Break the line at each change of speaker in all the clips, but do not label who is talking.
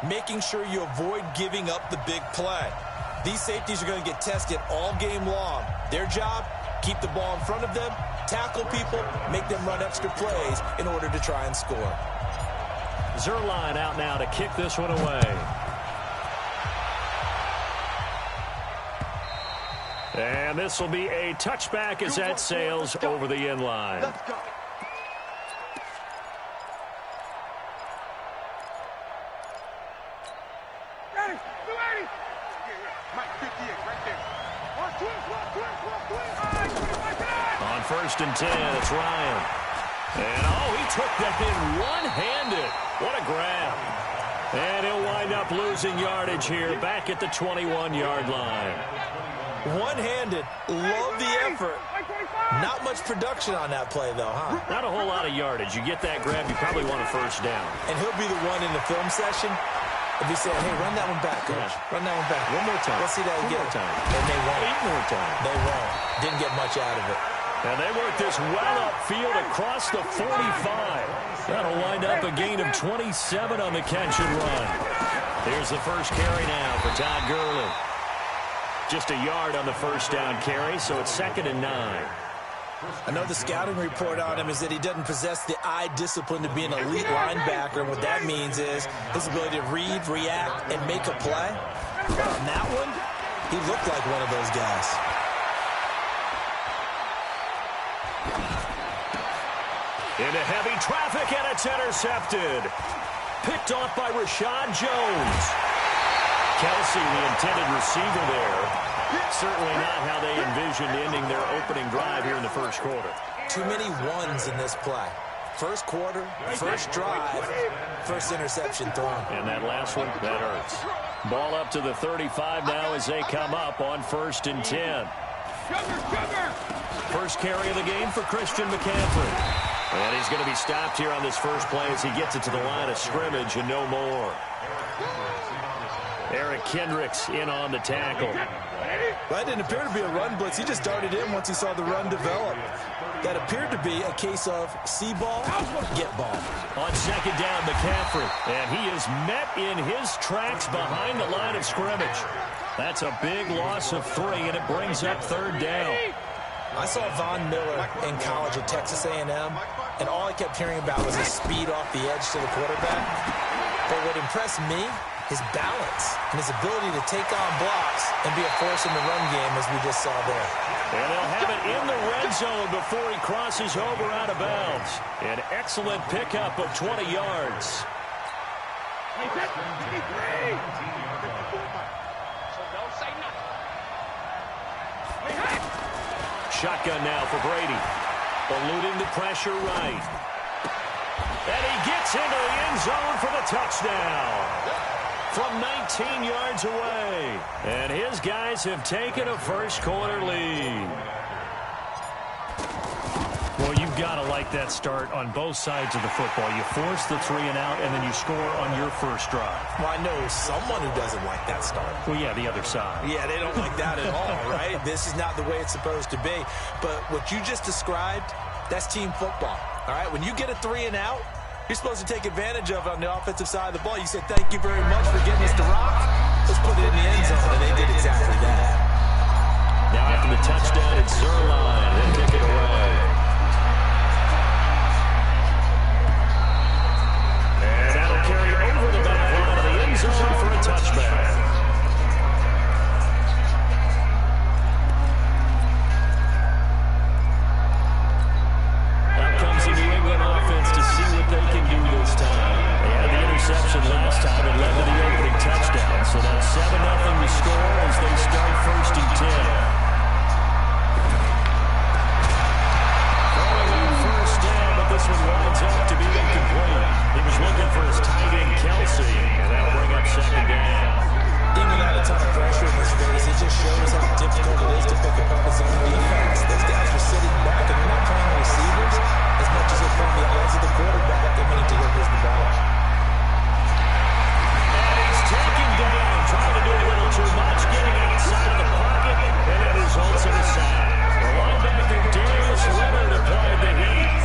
making sure you avoid giving up the big play. These safeties are going to get tested all game long. Their job, keep the ball in front of them, tackle people, make them run extra plays in order to try and score.
Zuerlein out now to kick this one away. And this will be a touchback as that sails over the end line.
Let's go.
On 1st and 10, it's Ryan. And, he took that in one-handed. What a grab. And he'll wind up losing yardage here back at the 21-yard line.
One-handed. Love the effort. Not much production on that play, though, huh?
Not a whole lot of yardage. You get that grab, you probably want a first down.
And he'll be the one in the film session. If he said, hey, run that one back, coach.
Yeah.
Run that one back.
One more time.
Let's see that again.
One more time.
And they won't.
8 more times.
They won't. Didn't get much out of it.
And they work this well upfield across the 45. That'll wind up a gain of 27 on the catch and run. Here's the first carry now for Todd Gurley. Just a yard on the first down carry, so it's 2nd and 9.
I know the scouting report on him is that he doesn't possess the eye discipline to be an elite linebacker, and what that means is his ability to read, react, and make a play. But on that one, he looked like one of those guys.
Into heavy traffic, and it's intercepted. Picked off by Rashad Jones. Kelsey, the intended receiver there. Certainly not how they envisioned ending their opening drive here in the first quarter.
Too many ones in this play. First quarter, first drive, first interception thrown.
And that last one, that hurts. Ball up to the 35 now as they come up on 1st and 10. First carry of the game for Christian McCaffrey. And he's going to be stopped here on this first play as he gets it to the line of scrimmage and no more. Eric Kendricks in on the tackle.
That didn't appear to be a run blitz. He just darted in once he saw the run develop. That appeared to be a case of see ball, get ball.
On 2nd down, McCaffrey. And he is met in his tracks behind the line of scrimmage. That's a big loss of 3, and it brings up 3rd down.
I saw Von Miller in college at Texas A&M, and all I kept hearing about was his speed off the edge to the quarterback. But what impressed me, his balance and his ability to take on blocks and be a force in the run game, as we just saw there.
And they'll have it in the red zone before he crosses over out of bounds. An excellent pickup of 20 yards. Shotgun now for Brady. Eluding the pressure right. And he gets into the end zone for the touchdown. From 19 yards away. And his guys have taken a first quarter lead. Well, you've got to like that start on both sides of the football. You force the 3 and out, and then you score on your first drive.
Well, I know someone who doesn't like that start.
Well, yeah, the other side.
Yeah, they don't like that at all, right? This is not the way it's supposed to be. But what you just described, that's team football, all right? When you get a 3 and out, you're supposed to take advantage of it on the offensive side of the ball. You said, thank you very much for getting us to rock. Let's put it in the end zone, and they did exactly that.
Now after the touchdown, it's Zuerlein. They kick it away. And that'll carry over the back line of the end zone for a touchback. Out comes the New England offense to see what they can do this time. They had the interception last time and led to the opening touchdown. So that's 7-0 to score as they start 1st and 10. This one winds up to be incomplete. He was looking for his tight end, Kelsey, and that'll bring up 2nd down.
Even without a ton of pressure in his face, it just shows how difficult it is to pick apart his own defense. Those guys are sitting back, and they're not playing the receivers as much as they're playing the eyes of the quarterback and when he delivers the ball.
And he's taken down, trying to do a little too much, getting outside of the pocket, and it results in a sack. The linebacker, Darius Leonard, applied the heat.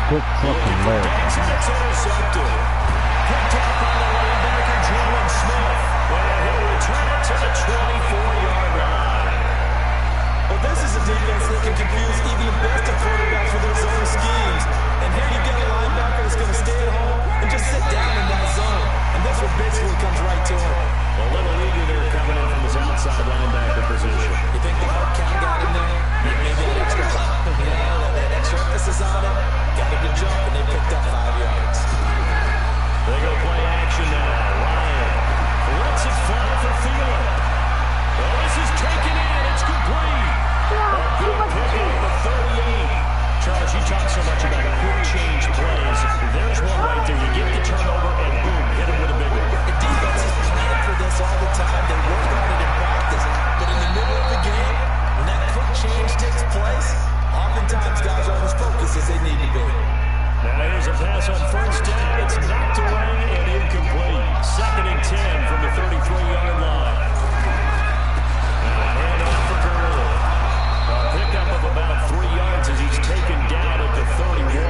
Good fucking leg.
It's intercepted. Picked up by the linebacker, Julian Smith. And he'll return it to the 24-yard line.
Well, this is a defense that can confuse even the best of quarterbacks with their zone schemes. And here you get a linebacker that's going to stay at home and just sit down in that zone. And this one basically comes right to him.
A little eager there coming in from his outside linebacker position.
You think the hard count got him there? Maybe that extra clap. That extra emphasis on him. Got him to jump, and they picked up 5 yards.
They go play action now. Ryan lets it fly for Thielen. Well, this is taken in. It's complete. A good pick at the 38. Charles, you talk so much about quick change plays. There's one right there. You get the turnover, and boom, hit him with a big one.
The defense is planning for this all the time. They work on it in practice. But in the middle of the game, when that quick change takes place, oftentimes guys aren't as focused as they need to be.
Now here's a pass on first down. It's knocked away and incomplete. 2nd and 10 from the 33-yard line. And off for Gurley. A pickup of about 3 yards as he's taken down at the 31.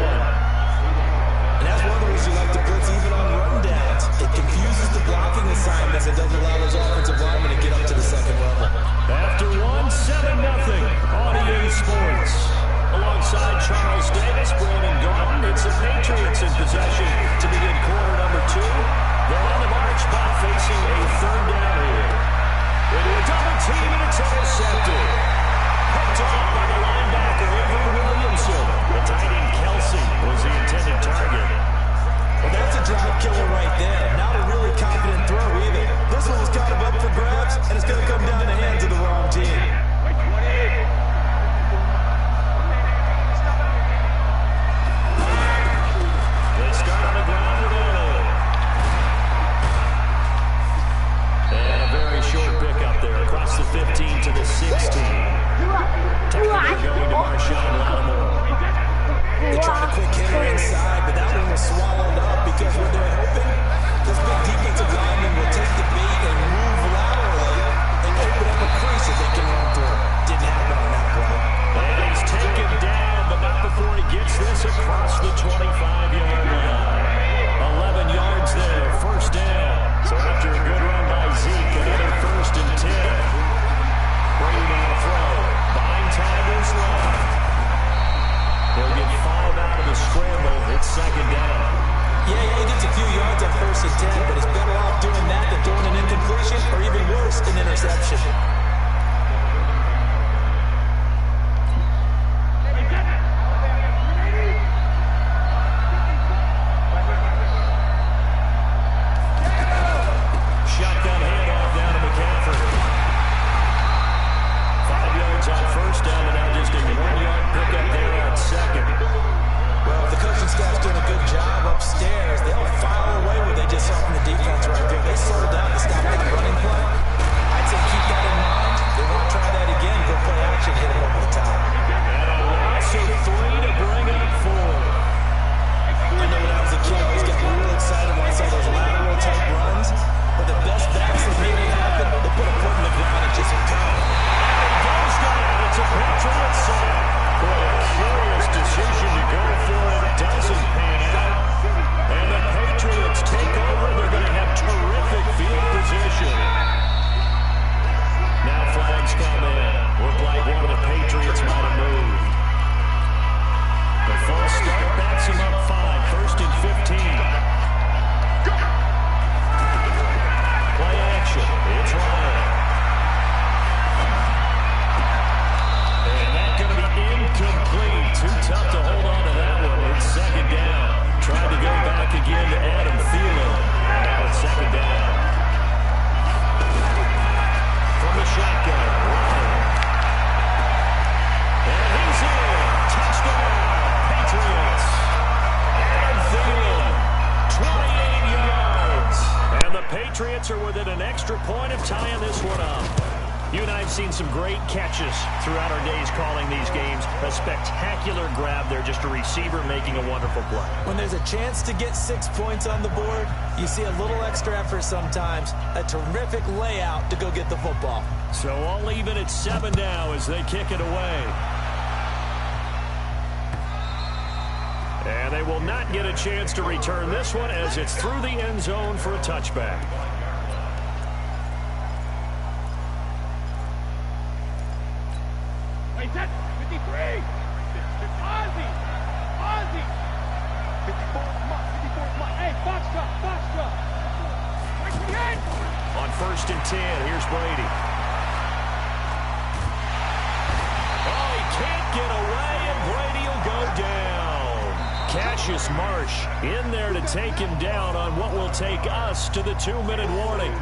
And that's one of the reasons you like to blitz even on run downs. It confuses the blocking assignments and doesn't allow those offensive linemen to get up to the second level.
After 1-7-0 on EA Sports. Alongside Charles Davis, Brandon Gordon, it's the Patriots in possession to begin quarter number 2. They're on the march back facing a 3rd down here. They do a double team and it's intercepted. Picked off by the linebacker, Avery Williamson. The tight end Kelsey was the intended target.
Well, that's a drive killer right there. Not a really confident throw either. This one was kind of up for grabs, and it's going to come down the hands of the wrong team.
They start on the ground with Elliott. And a very short pickup there across the 15 to the 16. Technically going to Marshawn Lattimore.
They tried a quick hitter inside, but that one was swallowed up because when they're hoping, this big defensive lineman will take the bait and move laterally and open up a crease that they can run through. Didn't happen on that play.
And he's taken down, but not before he gets this across the 25-yard line. 11 yards there, 1st down. So after a good run by Zeke, another 1st and 10. Brady on the throw. Buying time is left. They'll get 5 out of the scramble. It's 2nd down.
Yeah, he gets a few yards on 1st and 10, but he's better off doing that than throwing an incompletion or even worse, an interception.
Shotgun handoff down to McCaffrey. 5 yards on 1st down, and now just a 1-yard pickup there on 2nd.
Well, if the coaching staff's doing a good job upstairs, they'll file away what they just saw from the defense right there. They sold out to stop that running play. I'd say keep that in mind. They want to try that again. Go play action, hit him over the top.
And a loss of 3 to bring up 4.
I know when I was a kid, I was getting real excited when I saw those lateral type runs. But the best backs that made it happen, they put a foot in the ground and just go.
And it goes down. It's a Patriots sack. Boy, a curious decision to go for it. Doesn't pan out. And the Patriots take over. They're going to have terrific field position. Now flags come in. Look like one of the Patriots might have moved. The false start backs him up 5. 1st and 15. Play action. It's Ryan. And that's going to be incomplete. Too tough to hold on to that one. It's 2nd down. Tried to go back again to Adam Thielen. And now it's 2nd down. From the shotgun, Ryan. And he's in. Touchdown, Patriots. Adam Thielen, 28 yards. And the Patriots are within an extra point of tying this one up. You and I have seen some great catches throughout our days calling these games. A spectacular grab there, just a receiver making a wonderful play.
When there's a chance to get 6 points on the board, you see a little extra effort sometimes. A terrific layout to go get the football.
So all even at 7 now as they kick it away. And they will not get a chance to return this one as it's through the end zone for a touchback.
Wait, that's 53. Ozzy. 54 mark. Hey, Foxtrot.
On 1st and 10, here's Brady. Oh, he can't get away, and Brady will go down. Cassius Marsh in there to take him down on what will take us to the 2-minute warning.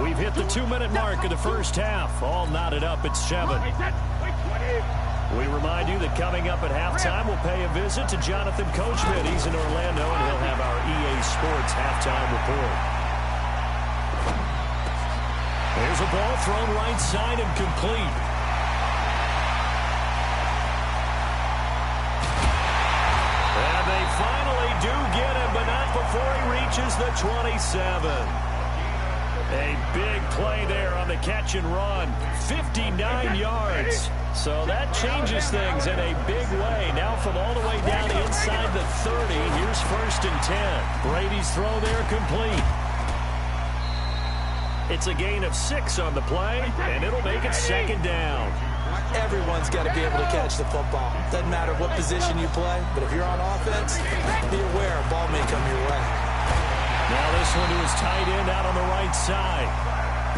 We've hit the 2-minute mark of the first half. All knotted up at 7. We remind you that coming up at halftime, we'll pay a visit to Jonathan Coachman. He's in Orlando, and he'll have our EA Sports halftime report. There's a ball thrown right side and complete. And they finally do get him, but not before he reaches the 27. A big play there on the catch and run. 59 yards. So that changes things in a big way. Now from all the way down inside the 30, here's 1st and 10. Brady's throw there complete. It's a gain of 6 on the play, and it'll make it 2nd down.
Everyone's got to be able to catch the football. Doesn't matter what position you play, but if you're on offense, be aware a ball may come your way.
Now this one to his tight end out on the right side.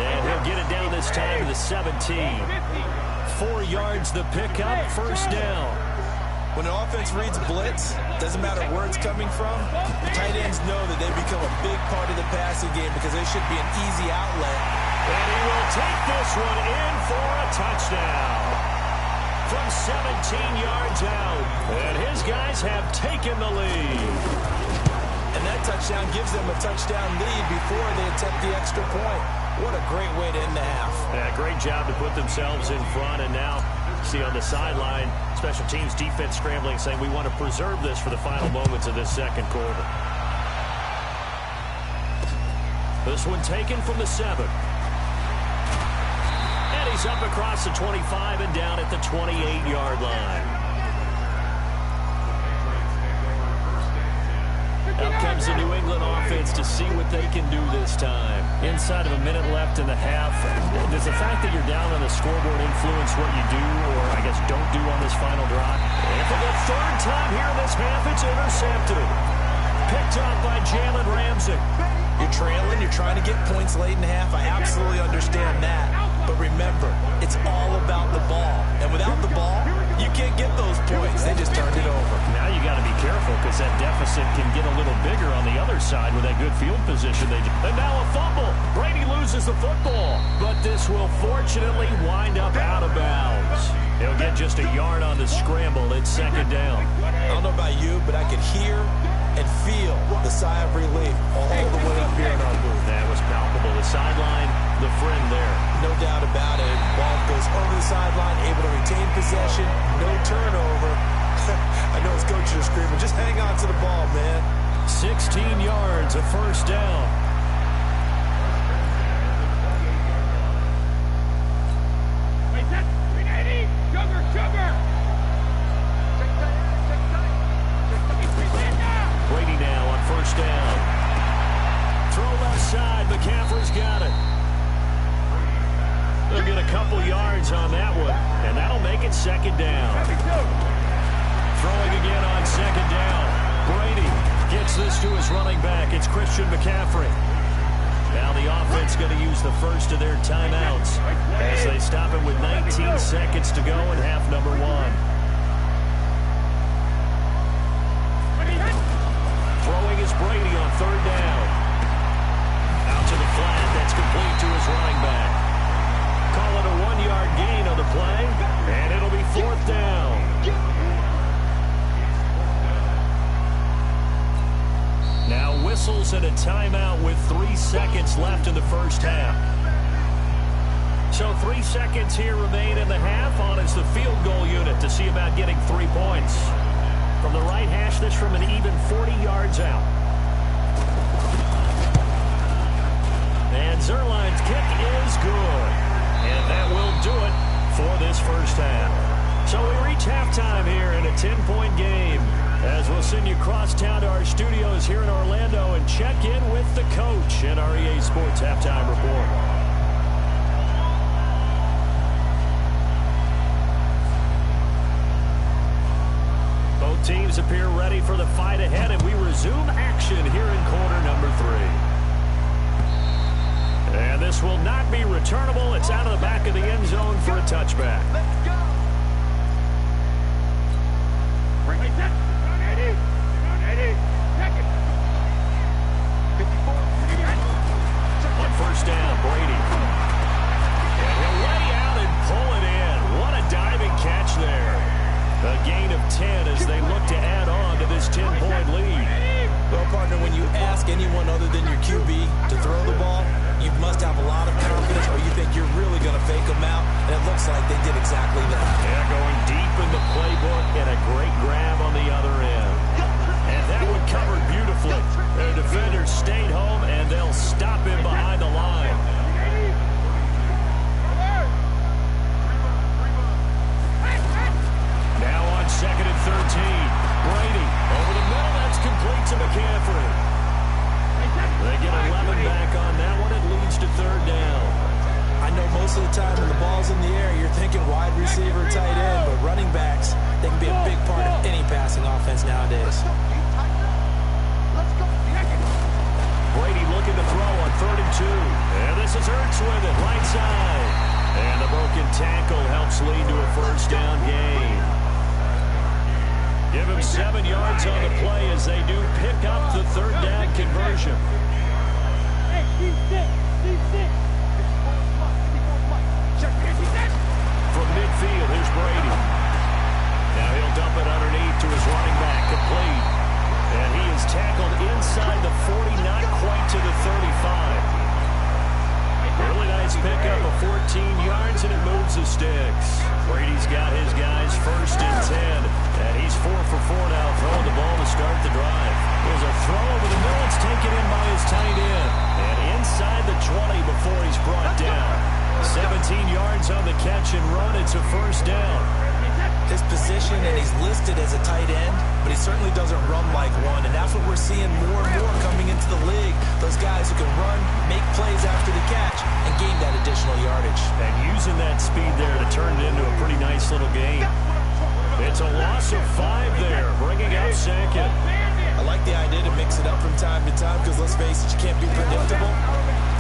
And he'll get it down this time to the 17. 4 yards the pickup, 1st down.
When an offense reads blitz, doesn't matter where it's coming from, tight ends know that they become a big part of the passing game because they should be an easy outlet.
And he will take this one in for a touchdown. From 17 yards out. And his guys have taken the lead.
And that touchdown gives them a touchdown lead before they attempt the extra point. What a great way to end the half.
Yeah, great job to put themselves in front. And now, see on the sideline, special teams defense scrambling, saying we want to preserve this for the final moments of this 2nd quarter. This one taken from the 7. And he's up across the 25 and down at the 28-yard line. Out comes the New England offense to see what they can do this time. Inside of a minute left in the half, does the fact that you're down on the scoreboard influence what you do, or I guess don't do on this final drive? And for the 3rd time here in this half, it's intercepted. Picked up by Jalen Ramsey.
You're trailing, you're trying to get points late in the half. I absolutely understand that. But remember, it's all about the ball. And without the ball, you can't get those points. They just turned it over.
Now you got to be careful because that deficit can get a little bigger on the other side with that good field position. And now a fumble. Brady loses the football. But this will fortunately wind up out of bounds. He'll get just a yard on the scramble. It's 2nd down.
I don't know about you, but I could hear and feel the sigh of relief all the way up here in our booth.
That was palpable. The sideline, the friend there.
No doubt about it. Ball goes over the sideline, able to retain possession, no turnover. I know his coaches are screaming, just hang on to the ball, man.
16 yards, a 1st down.
Wait, that's 380. Sugar.
Brady now on 1st down. Throw left side. McCaffrey's got it. They'll get a couple yards on that one, and that'll make it 2nd down. Throwing again on 2nd down. Brady gets this to his running back. It's Christian McCaffrey. Now the offense going to use the first of their timeouts as they stop it with 19 seconds to go in half number 1. Throwing is Brady on 3rd down. Out to the flat. That's complete to his running back. Call it a 1-yard gain on the play, and it'll be 4th down. Now whistles and a timeout with 3 seconds left in the first half. So 3 seconds here remain in the half. On is the field goal unit to see about getting 3 points. From the right hash, this from an even 40 yards out. And Zerline's kick is good. And that will do it for this first half. So we reach halftime here in a 10-point game as we'll send you across town to our studios here in Orlando and check in with the coach in our EA Sports Halftime Report. Both teams appear ready for the fight ahead, and we resume action here in quarter number 3. And this will not be returnable. It's out of the back of the end zone for a touchback.
Let's go. Bring it set. On 80. On 80. Check it. 54.
On first down, Brady. And he'll lay out and pull it in. What a diving catch there. A gain of 10 as they look to add on to this 10-point lead.
Well, partner, when you ask anyone other than your QB to throw the ball, you must have a lot of confidence, or you think you're really going to fake them out, and it looks like they did exactly that.
Yeah, going deep in the playbook and a great grab on the other end. And that one covered beautifully. Their defenders stayed home, and they'll stop him behind the line. Now on 2nd and 13. Brady over the middle. That's complete to McCaffrey. They get 11 back on that one. It leads to 3rd down.
I know most of the time when the ball's in the air, you're thinking wide receiver, tight end, but running backs, they can be a big part of any passing offense nowadays.
Brady looking to throw on 3rd and 2. And this is Ertz with it, right side. And the broken tackle helps lead to a 1st down gain. Give him 7 yards on the play as they do pick up the 3rd down conversion.
Hey, D6.
From midfield, here's Brady. Now he'll dump it underneath to his running back, complete. And he is tackled inside the 40, not quite to the 35. Really nice pickup of 14 yards, and it moves the sticks. Brady's got his guys 1st and 10, and he's 4 for 4 now, throwing the ball to start the drive. There's a throw over the middle. It's taken in by his tight end. And inside the 20 before he's brought down. 17 yards on the catch and run. It's a 1st down.
His position, and he's listed as a tight end, but he certainly doesn't run like one, and that's what we're seeing more and more coming into the league. Those guys who can run, make plays after the catch, and gain that additional yardage.
And using that speed there to turn it into a pretty nice little game. It's a loss of 5 there, bringing up 2nd.
I like the idea to mix it up from time to time because, let's face it, you can't be predictable.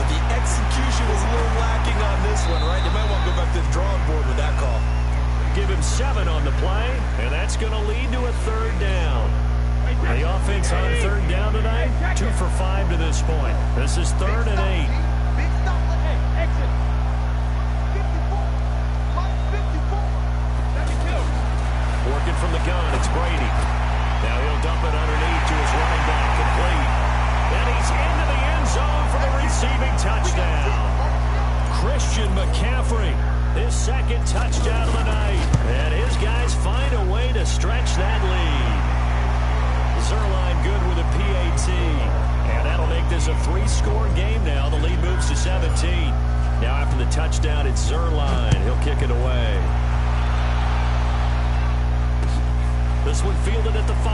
But the execution was a little lacking on this one, right? You might want to go back to the drawing board with that call.
Give him 7 on the play, and that's going to lead to a 3rd down. The offense on 3rd down tonight, 2 for 5 to this point. This is 3rd and 8. Working from the gun, it's Brady. Now he'll dump it underneath to his running back, complete. And he's into the end zone for the receiving touchdown. Christian McCaffrey, his 2nd touchdown of the night. And his guys find a way to stretch that lead. Zerline good with a PAT. And that'll make this a 3-score game now. The lead moves to 17. Now after the touchdown, it's Zerline. He'll kick it away. This one fielded at the 5.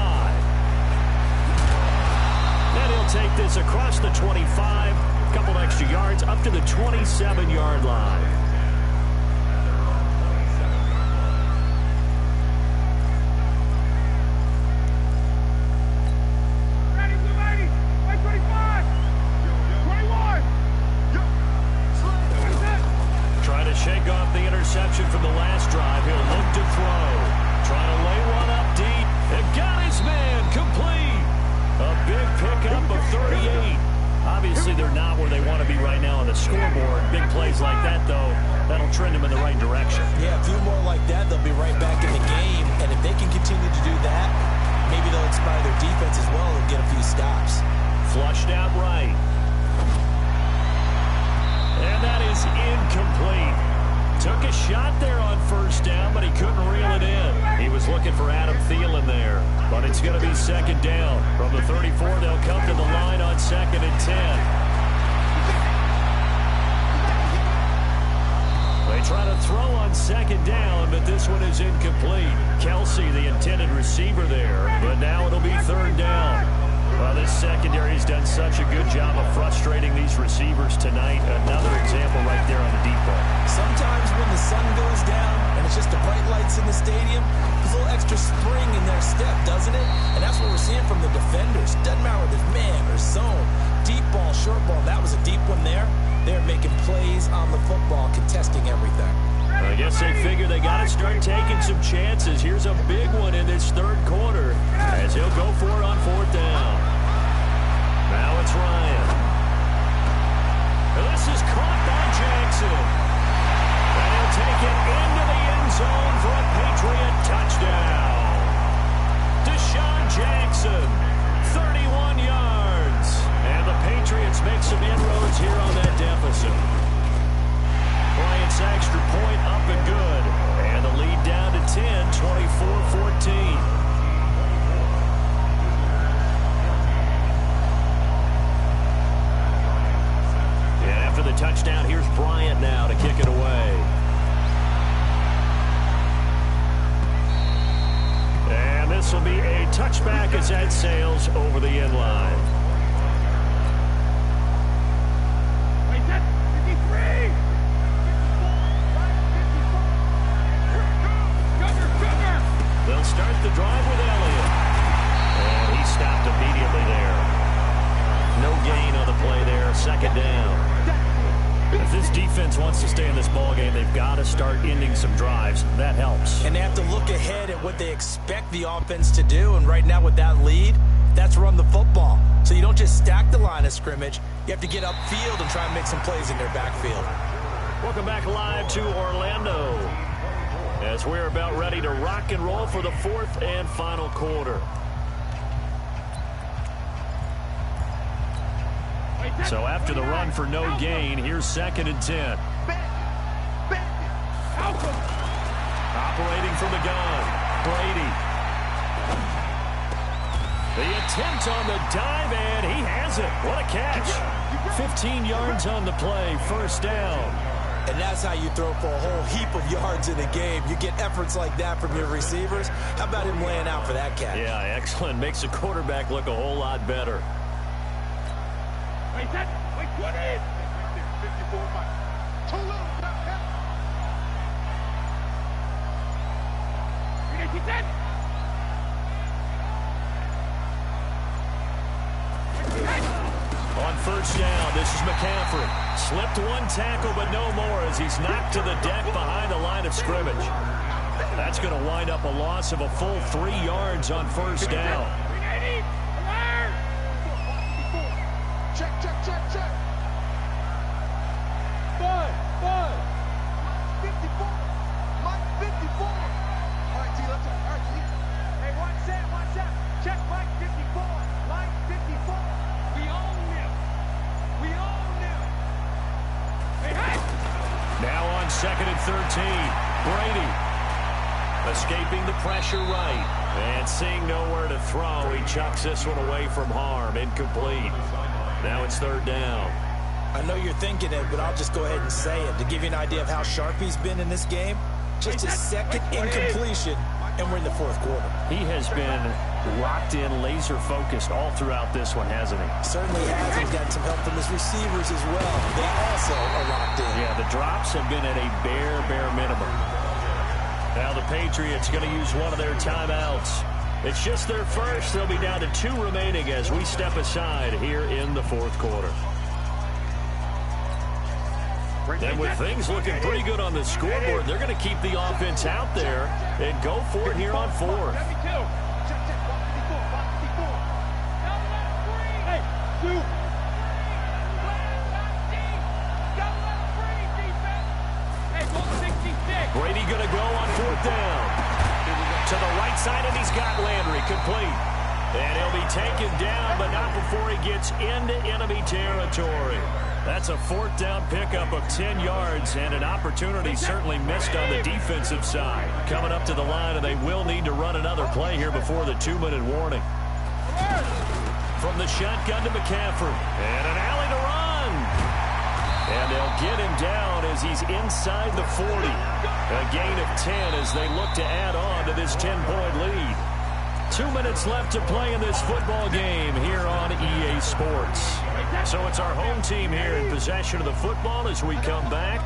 And he'll take this across the 25. A couple extra yards up to the 27-yard line. Shake off the interception from the last drive. He'll look to throw. Trying to lay one up deep. And got his man complete. A big pickup of 38. Obviously, they're not where they want to be right now on the scoreboard. Big plays like that, though, that'll trend them in the right direction.
Yeah, a few more like that, they'll be right back in the game. And if they can continue to do that, maybe they'll inspire their defense as well and get a few stops.
Flushed out right. And that is incomplete. Took a shot there on 1st down, but he couldn't reel it in. He was looking for Adam Thielen there, but it's going to be 2nd down. From the 34, they'll come to the line on 2nd and 10. They try to throw on 2nd down, but this one is incomplete. Kelsey, the intended receiver there, But now it'll be third down. Well, this secondary's done such a good job of frustrating these receivers tonight. Another example right there on the deep ball.
Sometimes when the sun goes down and it's just the bright lights in the stadium, there's a little extra spring in their step, doesn't it? And that's what we're seeing from the defenders. Doesn't matter whether it's man or zone, deep ball, short ball. That was a deep one there. They're making plays on the football, contesting everything.
I guess they figure they got to start taking some chances. Here's a big one in this third quarter as he'll go for it on fourth down. Now it's Ryan. This is caught by Jackson. And he'll take it into the end zone for a Patriot touchdown. Deshaun Jackson, 31 yards. And the Patriots make some inroads here on that deficit. Bryant's extra point up and good. And the lead down to 10, 24-14. And after the touchdown, here's Bryant now to kick it away. And this will be a touchback as that sails over the end line. They'll start the drive with Elliott. And he stopped immediately there. No gain on the play there. Second down. If this defense wants to stay in this ballgame, they've got to start ending some drives. That helps.
And they have to look ahead at what they expect the offense to do. And right now with that lead, that's run the football. So you don't just stack the line of scrimmage. You have to get upfield and try and make some plays in their backfield.
Welcome back live to Orlando, as we're about ready to rock and roll for the fourth and final quarter. So after the run for no gain, here's 2nd and 10. Operating from the gun, Brady. The attempt on the dive, and he has it. What a catch. 15 yards on the play, first down.
And that's how you throw for a whole heap of yards in a game. You get efforts like that from your receivers. How about him laying out for that catch?
Yeah, excellent. Makes the quarterback look a whole lot better.
Wait, that, wait, 20! 54 miles. Too little.
On first down, this is McCaffrey. Slipped one tackle, but no more as he's knocked to the deck behind the line of scrimmage. That's going to wind up a loss of a full 3 yards on first down.
Check, check, check, check. 54. Mike 54. All right, T, let's go. All right, T. Hey, one set. Check Mike 54. Mike 54. We own him. We own him. Hey.
Now on 2nd and 13, Brady escaping the pressure right. And seeing nowhere to throw, he chucks this one away from harm. Incomplete. Now it's third down.
I know you're thinking it, but I'll just go ahead and say it. To give you an idea of how sharp he's been in this game, just his second incompletion, and we're in the fourth quarter.
He has been locked in, laser-focused all throughout this one, hasn't he?
Certainly has. He's got some help from his receivers as well. They also are locked in.
Yeah, the drops have been at a bare minimum. Now the Patriots going to use one of their timeouts. It's just their first. They'll be down to 2 remaining as we step aside here in the fourth quarter. And with things looking pretty good on the scoreboard, they're going to keep the offense out there and go for it here on fourth. Brady going to go on fourth down. To the right side, and he's got Landry complete. And he'll be taken down, but not before he gets into enemy territory. That's a fourth down pickup of 10 yards, and an opportunity certainly missed on the defensive side. Coming up to the line, and they will need to run another play here before the 2-minute warning. From the shotgun to McCaffrey, and an alley to run. And they'll get him down as he's inside the 40. A gain of 10 as they look to add on to this 10-point lead. 2 minutes left to play in this football game here on EA Sports. So it's our home team here in possession of the football as we come back.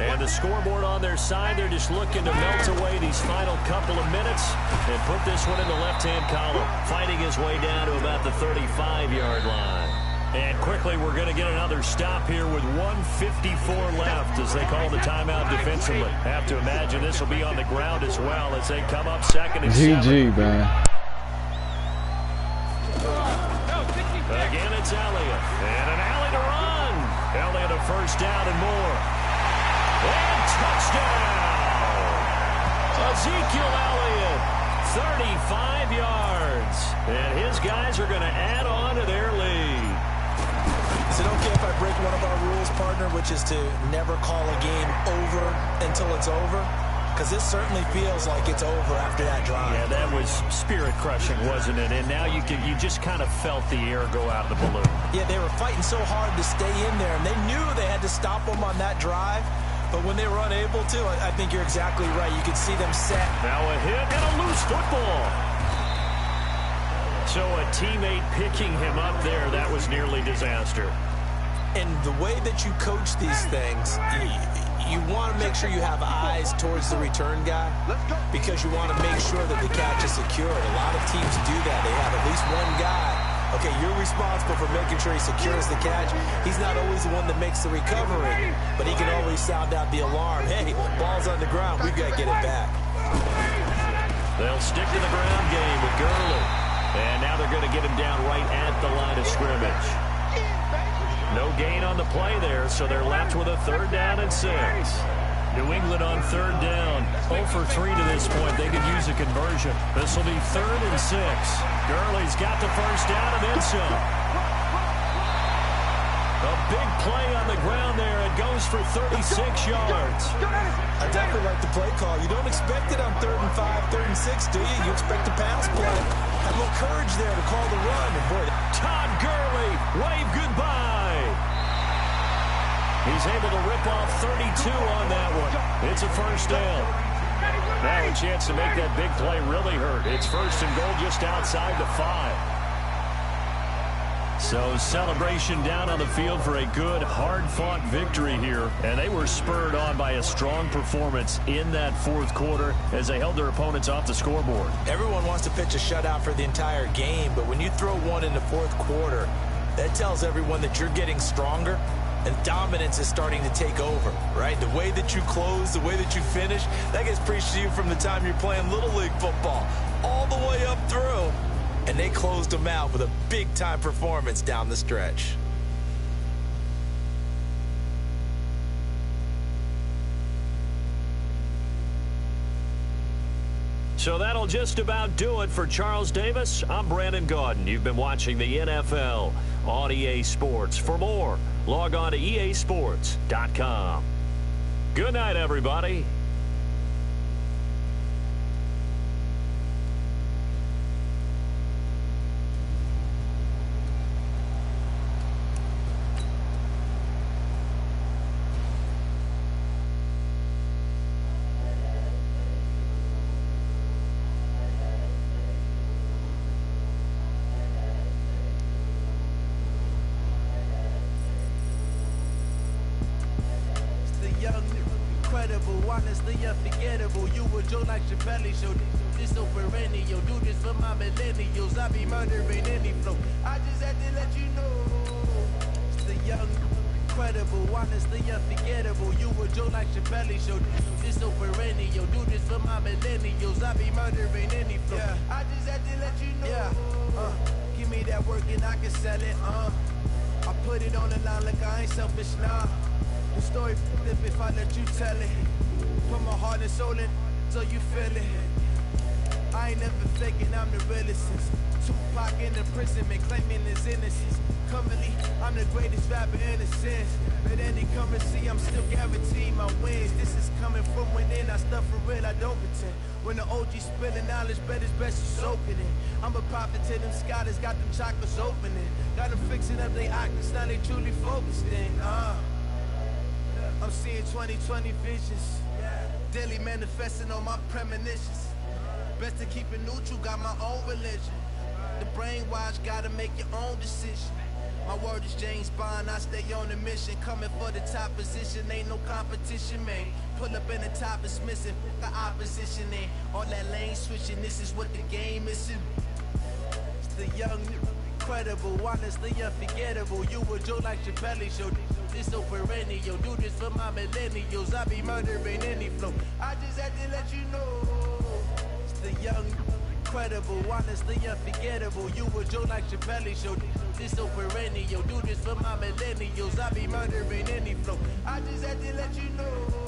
And the scoreboard on their side, they're just looking to melt away these final couple of minutes and put this one in the left-hand column, fighting his way down to about the 35-yard line. And quickly, we're going to get another stop here with 1:54 left as they call the timeout defensively. Have to imagine this will be on the ground as well as they come up second and 7.
GG, man.
Again, it's Elliott. And an alley to run. Elliott a first down and more. And touchdown! Ezekiel Elliott, 35 yards. And his guys are going to add on to their lead.
Is it okay if I break one of our rules, partner, which is to never call a game over until it's over? Because this certainly feels like it's over after that drive.
Yeah, that was spirit-crushing, wasn't it? And now you just kind of felt the air go out of the balloon.
Yeah, they were fighting so hard to stay in there, and they knew they had to stop them on that drive. But when they were unable to, I think you're exactly right. You could see them set.
Now a hit and a loose football. So a teammate picking him up there, that was nearly disaster.
And the way that you coach these things, you want to make sure you have eyes towards the return guy because you want to make sure that the catch is secured. A lot of teams do that. They have at least one guy. Okay, you're responsible for making sure he secures the catch. He's not always the one that makes the recovery, but he can always sound out the alarm. Hey, ball's on the ground. We've got to get it back.
They'll stick to the ground game with Gurley. And now they're going to get him down right at the line of scrimmage. No gain on the play there, so they're left with a 3rd down and 6. New England on 3rd down. 0 for 3 to this point. They could use a conversion. This will be 3rd and 6. Gurley's got the first down and then some. A big play on the ground there. It goes for 36 yards.
I definitely like the play call. You don't expect it on 3rd and 5, 3rd and 6, do you? You expect a pass play. Had a little courage there to call the run. And boy,
Todd Gurley, wave goodbye. He's able to rip off 32 on that one. It's a first down. Now a chance to make that big play really hurt. It's 1st and goal just outside the 5. So celebration down on the field for a good, hard-fought victory here. And they were spurred on by a strong performance in that 4th quarter as they held their opponents off the scoreboard.
Everyone wants to pitch a shutout for the entire game, but when you throw one in the 4th quarter, that tells everyone that you're getting stronger and dominance is starting to take over, right? The way that you close, the way that you finish, that gets preached to you from the time you're playing Little League football all the way up through. And they closed them out with a big-time performance down the stretch.
So that'll just about do it for Charles Davis. I'm Brandon Gaudin. You've been watching the NFL on EA Sports. For more, log on to easports.com. Good night, everybody.
Honestly unforgettable. You a joke like Chappelle show. This so perennial. Do this for my millennials. I be murdering any flow. I just had to let you know. It's the young, incredible, honestly unforgettable. You a joke like Chappelle show. This so perennial. Do this for my millennials. I be murdering any flow. Yeah. I just had to let you know. Yeah. Give me that work and I can sell it. I put it on the line like I ain't selfish now. The story flip if I let you tell it. Put my heart and soul in so you feel it. I ain't never faking, I'm the realest since Tupac in the prison, man, claiming his innocence. Currently, I'm the greatest rapper in a sense. But any currency, I'm still guaranteed my wins. This is coming from within, I stuff for real, I don't pretend. When the OG spilling knowledge, bet it's best you soaking it. I'm a prophet to them scotters, got them chakras opening. Got them fixing up they octaves, now they truly focused in. I'm seeing 2020 visions. Daily manifesting on my premonitions. Best to keep it neutral, got my own religion. The brainwash, gotta make your own decision. My word is James Bond, I stay on a mission. Coming for the top position, ain't no competition, man. Pull up in the top, it's missing, the opposition ain't. All that lane switching, this is what the game is. It's the young, incredible, honestly unforgettable. You a Joe like Chappelle show, this so perennial. Do this for my millennials, I be murdering any flow. I just had to let you know, it's the young, incredible, honestly unforgettable. You a Joe like Chappelle show, this so perennial. Do this for my millennials, I be murdering any flow. I just had to let you know.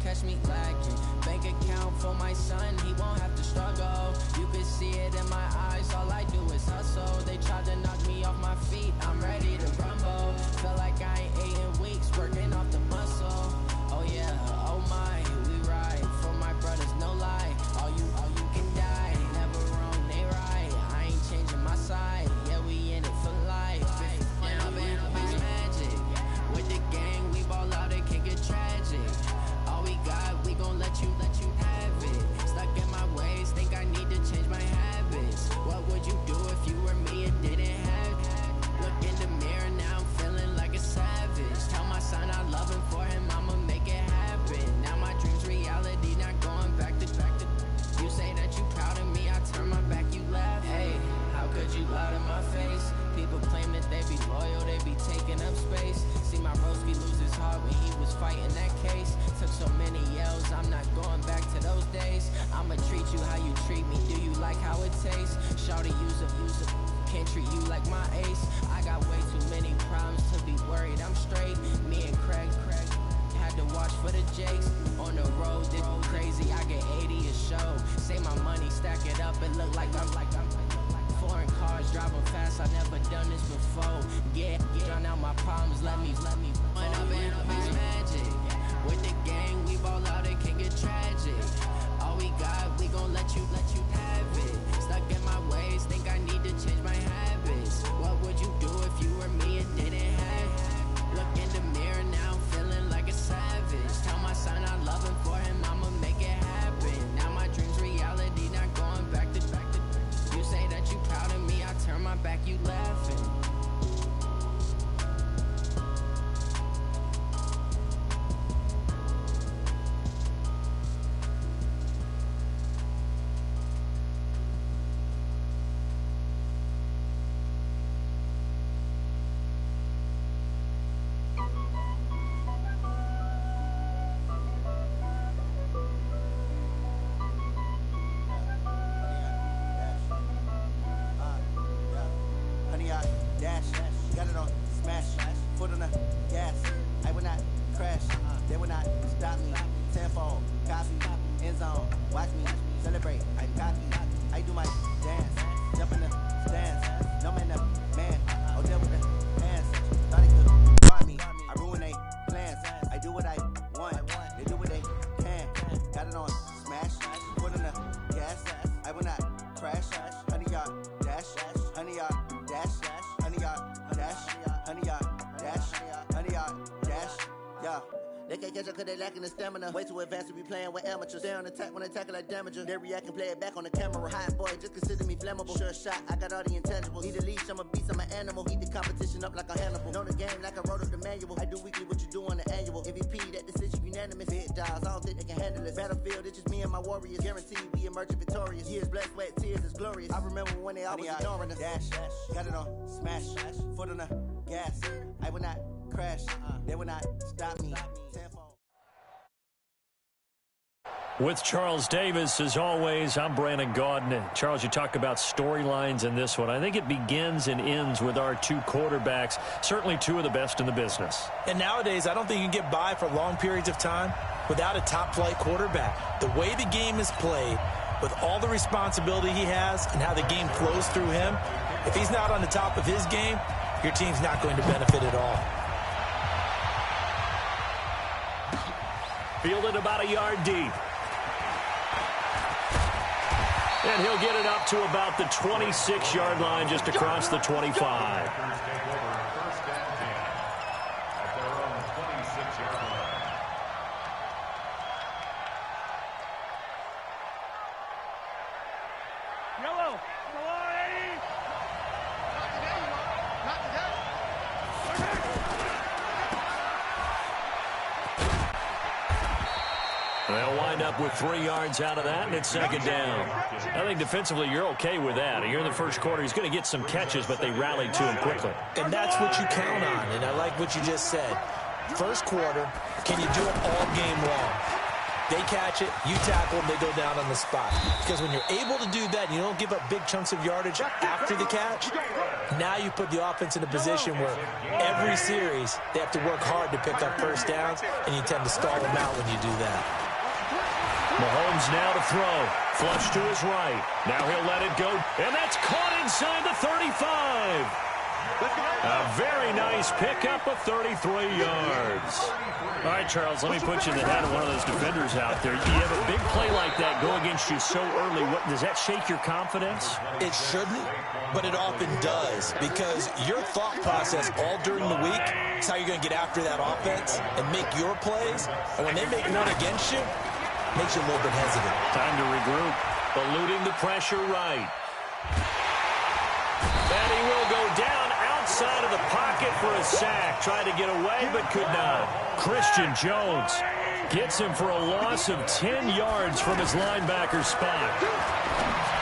catch me lacking. Bank account for my son, he won't have to struggle. You can see it in my eyes, all I do is hustle. They tried to knock me off my feet, I'm ready to rumble. Feel like I ain't ate in weeks, working off the muscle. Oh yeah, oh my, we ride for my brothers, no lie. All you can die, never wrong, they right. I ain't changing my side, yeah, we in it for life. Now man, it's magic. With the gang, we ball out, it can get tragic. All we got, we gon' let you have it. Stuck in my ways, think I need to change my habits. What would you do if you were me and didn't have it? Look in the mirror, now I'm feeling like a savage. Tell my son I love him, for him I'ma make it happen. Now my dream's reality, not going back to. You say that you proud of me, I turn my back, you laugh. Hey, how could you lie to my face? People claim that they be loyal, they be taking up space. See my broski lose his heart when he was fighting that case. Took so many yells, I'm not going back to those days. I'ma treat you how you treat me, do you like how it tastes? Shawty, use up, can't treat you like my ace. I got way too many problems to be worried, I'm straight. Me and Craig had to watch for the Jakes. On the road, this crazy, I get 80 a show. Say my money, stack it up, it look like I'm foreign cars, driving fast, I never done this before. Yeah, drown out my problems, let me run up and up is magic. With the gang, we ball out, it can get tragic. All we got, we gon' let you have it. Stuck in my ways, think I need to change my habits. What would you do if you were me and didn't have it? Look in the mirror, now I'm feeling like a savage. Tell my son I love him, for him I'ma make it happen. Now my dream's reality, not going back to. You say that you proud of me, I turn my back, you laughing.
Cause they lacking the stamina. Way too advanced to be playing with amateurs. Stay on attack when attack like damager. They react and play it back on the camera. Hot boy, just consider me flammable. Sure shot, I got all the intangibles. Need a leash, I'm a beast, I'm an animal. Heat the competition up like a Hannibal. Know the game like I wrote up the manual. I do weekly what you do on the annual. MVP, that decision unanimous. Big dials, I don't think they can handle it. Battlefield, it's just me and my warriors. Guaranteed we emerge victorious. Years, blood, sweat, tears, is glorious. I remember when they always ignoring us. Dash, got it on, smash, foot on the gas. I will not crash, they will not stop me.
With Charles Davis, as always, I'm Brandon Gaudin. Charles, you talk about storylines in this one. I think it begins and ends with our two quarterbacks, certainly two of the best in the business.
And nowadays, I don't think you can get by for long periods of time without a top-flight quarterback. The way the game is played, with all the responsibility he has and how the game flows through him, if he's not on the top of his game, your team's not going to benefit at all.
Fielded about a yard deep. And he'll get it up to about the 26-yard line, just across the 25.
Yellow. Come on, Eddie. Not today.
They'll wind up with 3 yards out of that, and it's second down. I think defensively you're okay with that. Here in the first quarter, he's going to get some catches, but they rallied to him quickly.
And that's what you count on, and I like what you just said. First quarter, can you do it all game long? They catch it, you tackle them, they go down on the spot. Because when you're able to do that, and you don't give up big chunks of yardage after the catch, now you put the offense in a position where every series they have to work hard to pick up first downs, and you tend to stall them out when you do that.
Mahomes now to throw. Flush to his right. Now he'll let it go. And that's caught inside the 35. A very nice pickup of 33 yards.
All right, Charles, let me put you in the head of one of those defenders out there. You have a big play like that go against you so early. Does that shake your confidence?
It shouldn't, but it often does, because your thought process all during the week is how you're going to get after that offense and make your plays. And when they make one against you, it makes you a little bit hesitant.
Time to regroup. Eluding the pressure right. And he will go down outside of the pocket for a sack. Tried to get away, but could not. Christian Jones gets him for a loss of 10 yards from his linebacker spot.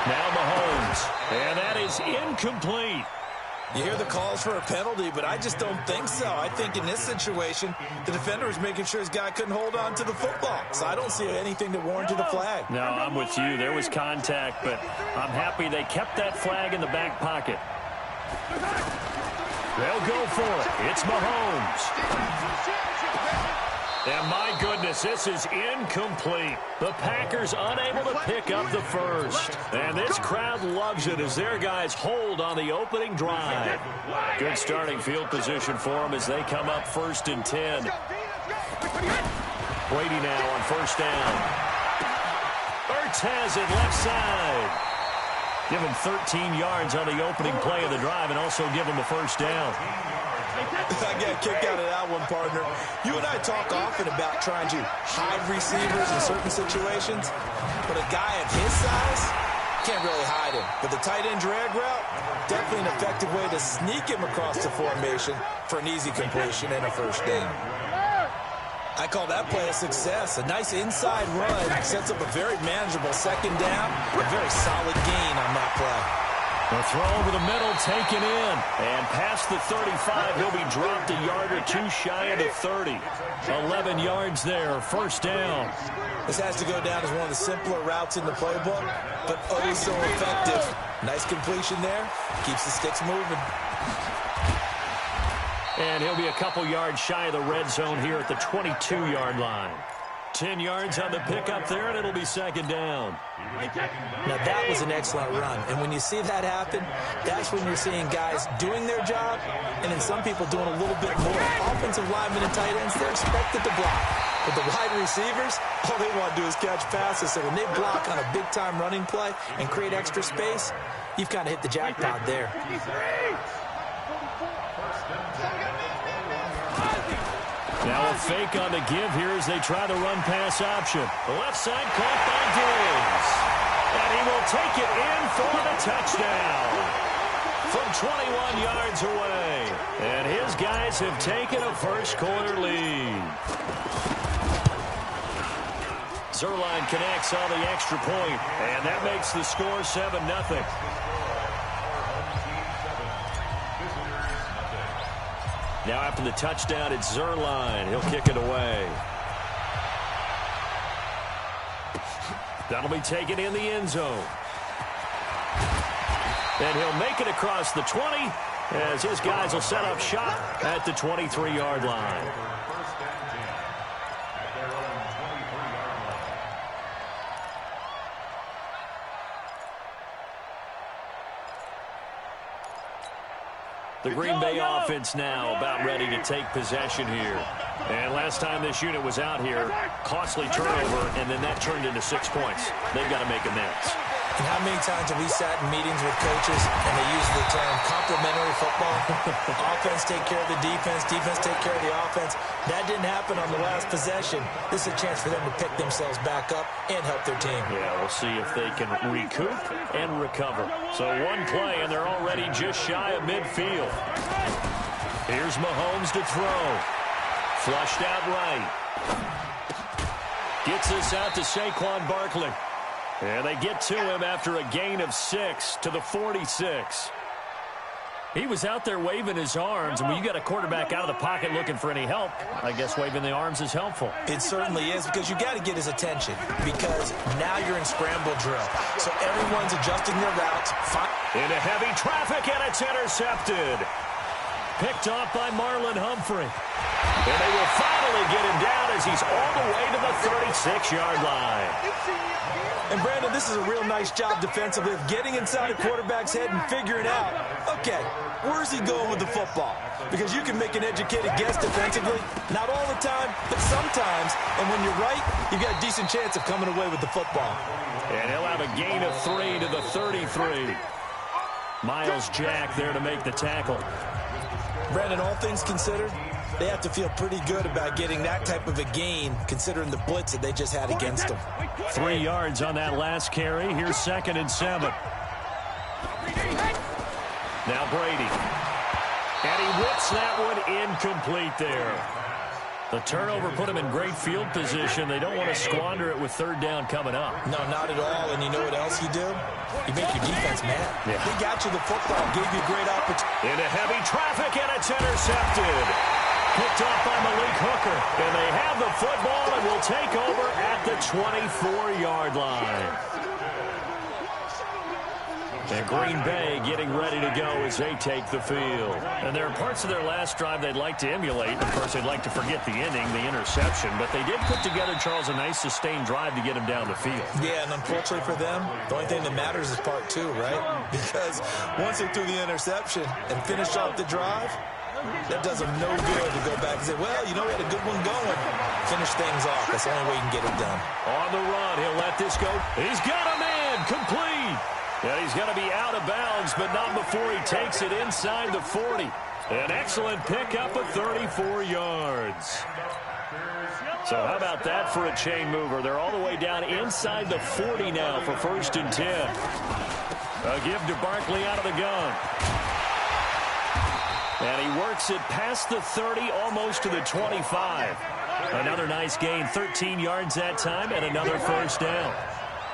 Now Mahomes, and that is incomplete.
You hear the calls for a penalty, but I just don't think so. I think in this situation, the defender was making sure his guy couldn't hold on to the football. So I don't see anything that warranted a flag.
No, I'm with you. There was contact, but I'm happy they kept that flag in the back pocket.
They'll go for it. It's Mahomes. And my goodness, this is incomplete. The Packers unable to pick up the first. And this crowd loves it as their guys hold on the opening drive. Good starting field position for them as they come up 1st and 10. Brady now on 1st down. Ertz has it left side. Give him 13 yards on the opening play of the drive and also give him a 1st down.
I got a kick out of that one, partner. You and I talk often about trying to hide receivers in certain situations, but a guy of his size can't really hide him. But the tight end drag route, definitely an effective way to sneak him across the formation for an easy completion and a 1st down. I call that play a success. A nice inside run sets up a very manageable 2nd down, a very solid gain on that play.
The throw over the middle taken in. And past the 35, he'll be dropped a yard or 2 shy of the 30. 11 yards there, 1st down.
This has to go down as one of the simpler routes in the playbook, but oh so effective. Nice completion there. Keeps the sticks moving.
And he'll be a couple yards shy of the red zone here at the 22-yard line. 10 yards on the pickup there, and it'll be 2nd down.
Now, that was an excellent run. And when you see that happen, that's when you're seeing guys doing their job, and then some people doing a little bit more. Offensive linemen and tight ends, they're expected to block. But the wide receivers, all they want to do is catch passes. So when they block on a big-time running play and create extra space, you've kind of hit the jackpot there.
Now a fake on the give here as they try the run-pass option. The left side caught by Diggs. And he will take it in for the touchdown from 21 yards away. And his guys have taken a first-quarter lead. Zerline connects on the extra point, and that makes the score 7-0. Now after the touchdown, it's Zerline. He'll kick it away. That'll be taken in the end zone. And he'll make it across the 20 as his guys will set up shop at the 23-yard line. The Green Bay offense now about ready to take possession here. And last time this unit was out here, costly turnover, and then that turned into 6 points. They've got to make amends.
And how many times have we sat in meetings with coaches and they use the term complementary football? Offense take care of the defense, defense take care of the offense. That didn't happen on the last possession. This is a chance for them to pick themselves back up and help their team.
Yeah, we'll see if they can recoup and recover. So one play, and they're already just shy of midfield. Here's Mahomes to throw. Flushed out right. Gets this out to Saquon Barkley. And they get to him after a gain of 6 to the 46. He was out there waving his arms, and when you got a quarterback out of the pocket looking for any help, I guess waving the arms is helpful.
It certainly is, because you got to get his attention, because now you're in scramble drill. So everyone's adjusting their routes.
Into heavy traffic, and it's intercepted. Picked off by Marlon Humphrey. And they will finally get him down as he's all the way to the the 36-yard line.
And, Brandon, this is a real nice job defensively of getting inside a quarterback's head and figuring out, okay, where's he going with the football? Because you can make an educated guess defensively, not all the time, but sometimes. And when you're right, you've got a decent chance of coming away with the football.
And he'll have a gain of 3 to the 33. Miles Jack there to make the tackle.
Brandon, all things considered, they have to feel pretty good about getting that type of a gain, considering the blitz that they just had against them.
3 yards on that last carry. Here's 2nd and 7. Now Brady. And he whips that one incomplete there. The turnover put him in great field position. They don't want to squander it with 3rd down coming up.
No, not at all. And you know what else you do? You make your defense mad. Yeah. They got you the football, gave you a great opportunity.
Into heavy traffic, and it's intercepted. Picked off by Malik Hooker. And they have the football and will take over at the 24-yard line. And Green Bay getting ready to go as they take the field. And there are parts of their last drive they'd like to emulate. Of course, they'd like to forget the ending, the interception. But they did put together, Charles, a nice sustained drive to get him down the field.
Yeah, and unfortunately for them, the only thing that matters is part 2, right? Because once they threw the interception and finished off the drive, that does them no good to go back and say, well, you know, we had a good one going. Finish things off. That's the only way you can get it done.
On the run, he'll let this go. He's got a man, complete. Yeah, he's going to be out of bounds, but not before he takes it inside the 40. An excellent pickup of 34 yards. So how about that for a chain mover? They're all the way down inside the 40 now for 1st and 10. A give to Barkley out of the gun. And he works it past the 30, almost to the 25. Another nice gain, 13 yards that time, and another 1st down.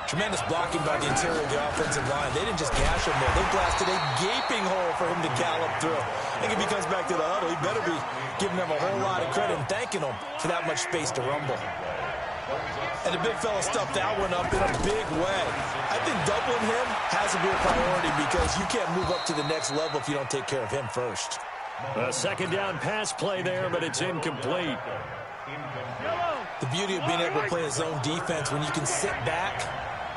Tremendous blocking by the interior of the offensive line. They didn't just gash him there. They blasted a gaping hole for him to gallop through. I think if he comes back to the huddle, he better be giving them a whole lot of credit and thanking them for that much space to rumble. And the big fella stuffed that one up in a big way. I think doubling him has to be a priority because you can't move up to the next level if you don't take care of him first.
A 2nd down pass play there, but it's incomplete.
The beauty of being able to play a zone defense when you can sit back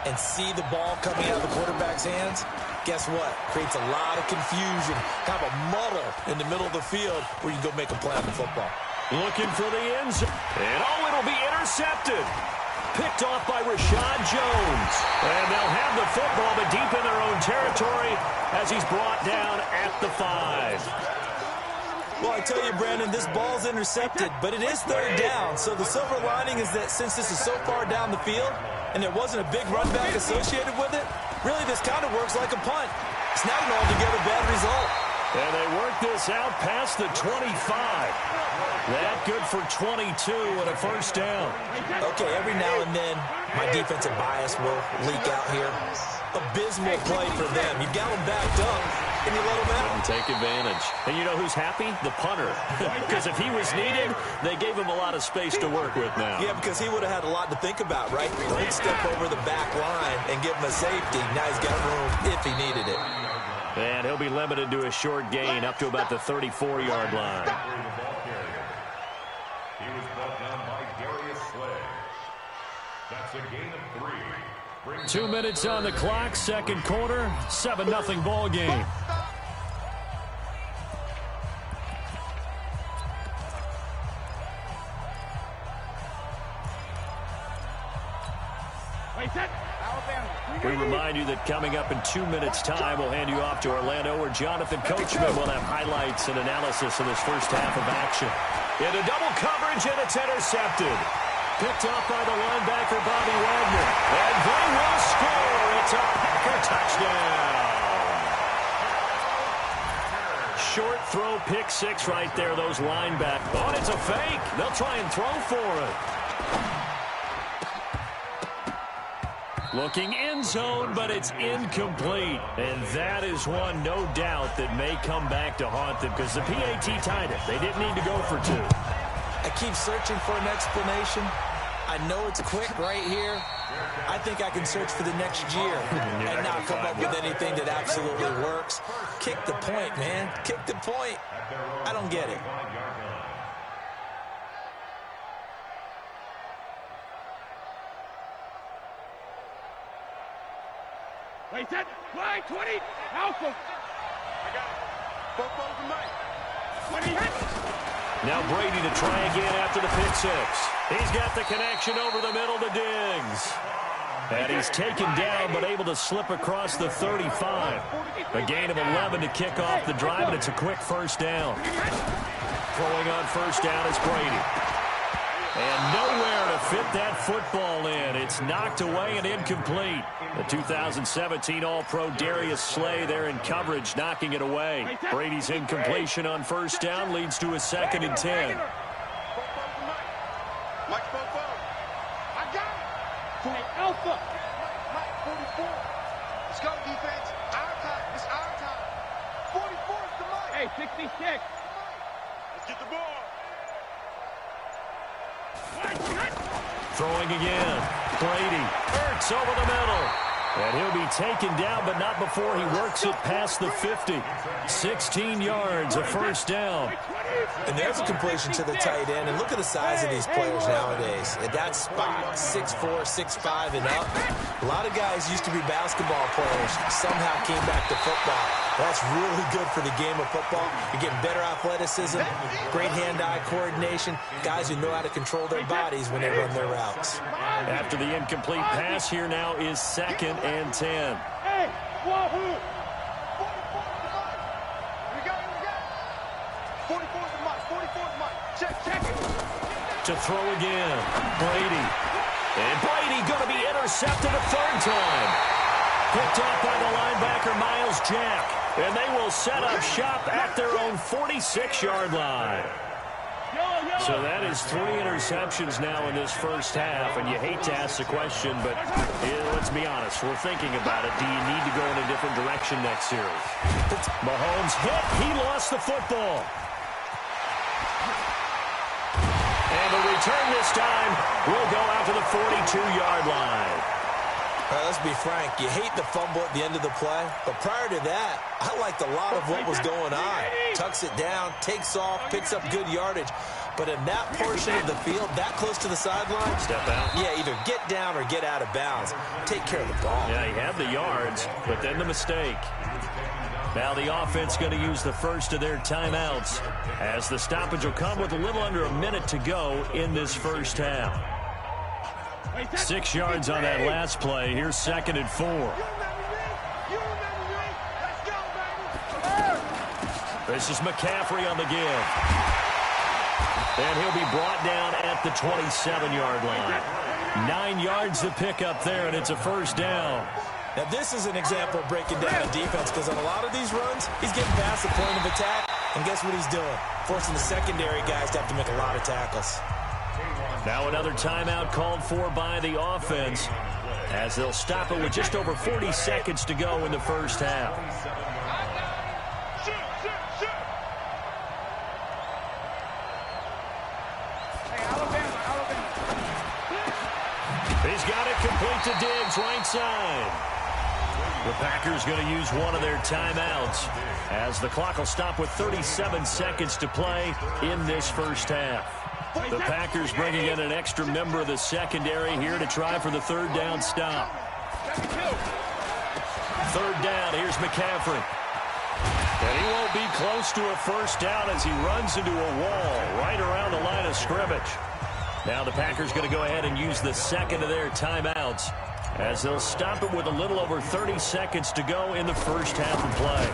and see the ball coming out of the quarterback's hands, guess what? Creates a lot of confusion, kind of a muddle in the middle of the field where you can go make a play on the football.
Looking for the end zone. And it'll be intercepted. Picked off by Rashad Jones. And they'll have the football, but deep in their own territory as he's brought down at the 5.
Well, I tell you, Brandon, this ball's intercepted, but it is 3rd down. So the silver lining is that since this is so far down the field and there wasn't a big run back associated with it, really this kind of works like a punt. It's not an altogether bad result.
And they work this out past the 25. That good for 22 and a 1st down.
Okay, every now and then my defensive bias will leak out here. Abysmal play for them. You got them backed up, and you let them out.
And take advantage. And you know who's happy? The punter. Because if he was needed, they gave him a lot of space to work with now.
Yeah, because he would have had a lot to think about, right? Don't step over the back line and give him a safety. Now he's got room if he needed it.
And he'll be limited to a short gain up to about the 34-yard line.
He was brought down by Darius Slay. That's a gain of 3.
2 minutes on the clock, 2nd quarter, 7-0 ball game. We remind you that coming up in 2 minutes' time, we'll hand you off to Orlando, where Jonathan Coachman will have highlights and analysis of this first half of action. Into double coverage, and it's intercepted. Picked off by the linebacker, Bobby Wagner. And they will score. It's a Packer touchdown. Short throw, pick 6 right there, those linebackers. Oh, and it's a fake. They'll try and throw for it. Looking end zone, but it's incomplete. And that is one, no doubt, that may come back to haunt them because the PAT tied it. They didn't need to go for 2.
I keep searching for an explanation. I know it's quick right here. I think I can search for the next year and not come up with anything that absolutely works. Kick the point, man. Kick the point. I don't get it.
Wait, set. Line 20. Alpha. I got it. Both balls in Mike. 20 hits.
Now Brady to try again after the pick six. He's got the connection over the middle to Diggs. And he's taken down but able to slip across the 35. A gain of 11 to kick off the drive, and it's a quick first down. Throwing on first down is Brady. And nowhere to fit that football in. It's knocked away and incomplete. The 2017 All-Pro Darius Slay there in coverage, knocking it away. Brady's incompletion on first down leads to a 2nd and 10.
Mike, both balls. I got it. Hey, Alpha. Mike, 44. Let's go, defense. Our time. It's our time. 44 is the Mike. Hey, 66. Let's get the ball.
Throwing again. Brady. Hurts over the middle. And he'll be taken down, but not before he works it past the 50. 16 yards, a first down.
And there's a completion to the tight end. And look at the size of these players nowadays. At that spot, 6'4", 6'5", and up. A lot of guys used to be basketball players, somehow came back to football. That's really good for the game of football. You're getting better athleticism, great hand-eye coordination, guys who know how to control their bodies when they run their routes.
After the incomplete pass, here now is 2nd and 10.
Hey, wahoo! 44 is the Mike. 44 is Mike. Check it.
To throw again. Brady. And Brady going to be intercepted a 3rd time. Picked off by the linebacker, Miles Jack. And they will set up shop at their own 46-yard line. So that is 3 interceptions now in this first half. And you hate to ask the question, but let's be honest. We're thinking about it. Do you need to go in a different direction next series? Mahomes hit. He lost the football. And the return this time will go out to the 42-yard line.
Let's be frank, you hate the fumble at the end of the play, but prior to that, I liked a lot of what was going on. Tucks it down, takes off, picks up good yardage, but in that portion of the field, that close to the sideline,
step out.
Yeah, either get down or get out of bounds. Take care of the ball.
Yeah, he had the yards, but then the mistake. Now the offense going to use the first of their timeouts as the stoppage will come with a little under a minute to go in this first half. 6 yards on that last play. Here's 2nd and 4. This is McCaffrey on the give. And he'll be brought down at the 27-yard line. 9 yards to pick up there, and it's a first down.
Now, this is an example of breaking down a defense, because on a lot of these runs, he's getting past the point of attack, and guess what he's doing? Forcing the secondary guys to have to make a lot of tackles.
Now another timeout called for by the offense as they'll stop it with just over 40 seconds to go in the first half. He's got it complete to Diggs, right side. The Packers going to use one of their timeouts as the clock will stop with 37 seconds to play in this first half. The Packers bringing in an extra member of the secondary here to try for the 3rd down stop. 3rd down, here's McCaffrey. And he won't be close to a first down as he runs into a wall right around the line of scrimmage. Now the Packers going to go ahead and use the 2nd of their timeouts as they'll stop it with a little over 30 seconds to go in the first half of play.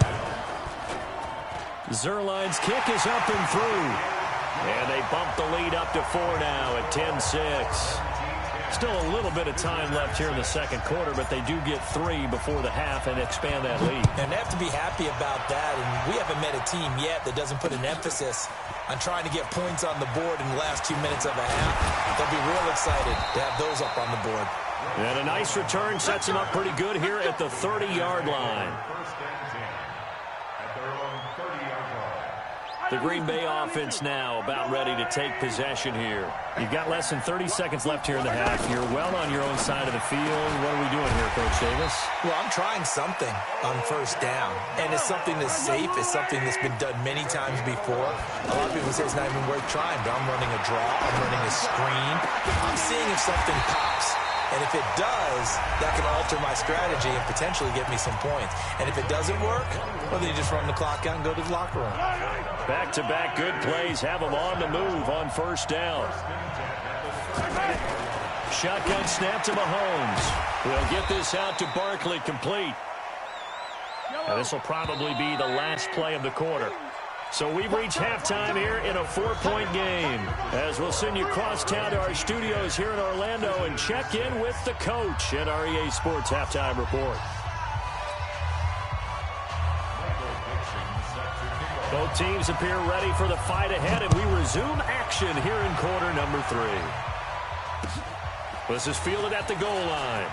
Zerline's kick is up and through. And they bump the lead up to 4 now at 10-6. Still a little bit of time left here in the second quarter, but they do get 3 before the half and expand that lead.
And they have to be happy about that, and we haven't met a team yet that doesn't put an emphasis on trying to get points on the board in the last 2 minutes of a half. They'll be real excited to have those up on the board.
And a nice return sets them up pretty good here at the 30-yard line. The Green Bay offense now about ready to take possession here. You've got less than 30 seconds left here in the half. You're well on your own side of the field. What are we doing here, Coach Davis?
Well, I'm trying something on first down, and it's something that's safe. It's something that's been done many times before. A lot of people say it's not even worth trying, but I'm running a draw. I'm running a screen. I'm seeing if something pops. And if it does, that can alter my strategy and potentially get me some points. And if it doesn't work, well, then you just run the clock out and go to the locker room.
Back-to-back good plays have them on the move on first down. Shotgun snap to Mahomes. We'll get this out to Barkley, complete. And this will probably be the last play of the quarter. So we've reached halftime here in a 4-point game. As we'll send you across town to our studios here in Orlando and check in with the coach at our EA Sports Halftime Report. Both teams appear ready for the fight ahead, and we resume action here in quarter number 3. This is fielded at the goal line.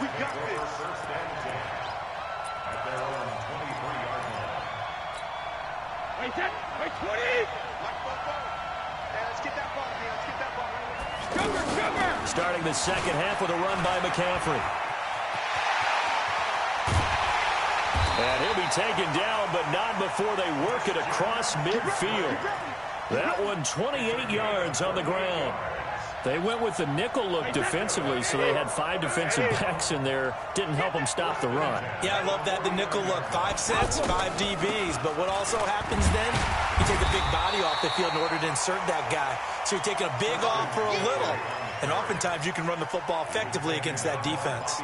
We got this.
First and 10 at their own 23-yard line.
Wait, 20. Hey, let's get that ball, man. Let's get that ball. Sugar.
Starting the second half with a run by McCaffrey. And he'll be taken down, but not before they work it across midfield. That one 28 yards on the ground. They went with the nickel look defensively, so they had 5 defensive backs in there. Didn't help them stop the run.
Yeah, I love that, the nickel look. 5 sets, 5 DBs. But what also happens then, you take a big body off the field in order to insert that guy. So you're taking a big off for a little. And oftentimes you can run the football effectively against that defense.